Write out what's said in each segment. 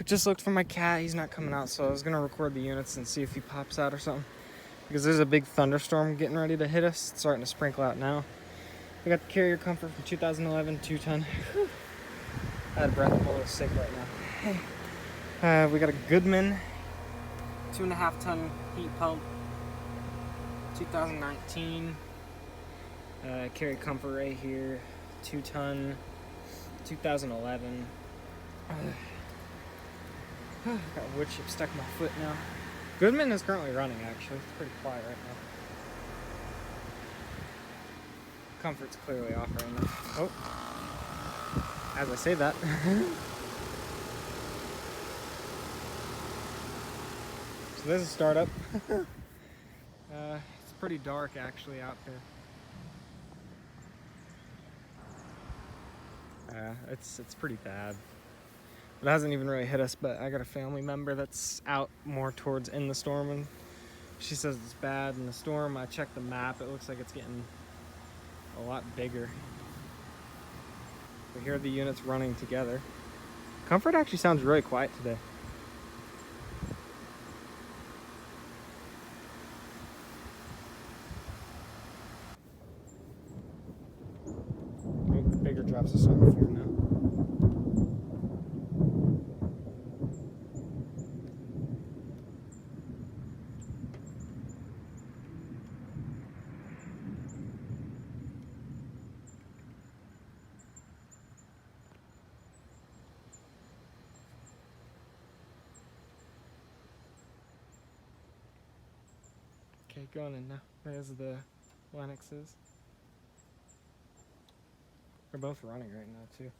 Just looked for my cat. He's not coming out, so I was gonna record the units and see if he pops out or something. Because there's a big thunderstorm getting ready to hit us. It's starting to sprinkle out now. We got the Carrier Comfort from 2011, 2-ton. Out of breath, I'm a little sick right now. We got a Goodman 2.5-ton heat pump, 2019. Carrier Comfort right here, 2-ton, 2011. Got a wood chip stuck in my foot now. Goodman is currently running, actually. It's pretty quiet right now. Comfort's clearly off right now. Oh, as I say that. So this is startup. It's pretty dark actually out here. It's pretty bad. It hasn't even really hit us, but I got a family member that's out more towards in the storm, and she says it's bad in the storm. I checked the map, it looks like it's getting a lot bigger. We hear the units running together. Comfort actually sounds really quiet today. The bigger drops are starting to form now. Okay, going in now. There's the Lennoxes. They're both running right now too.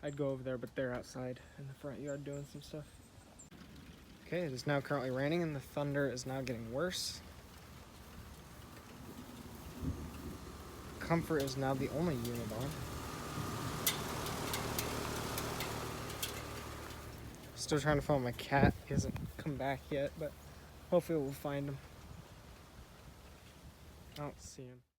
I'd go over there, but they're outside in the front yard doing some stuff. Okay, it is now currently raining and the thunder is now getting worse. Comfort is now the only unit on. Still trying to find my cat. He hasn't come back yet, but hopefully we'll find him. I don't see him.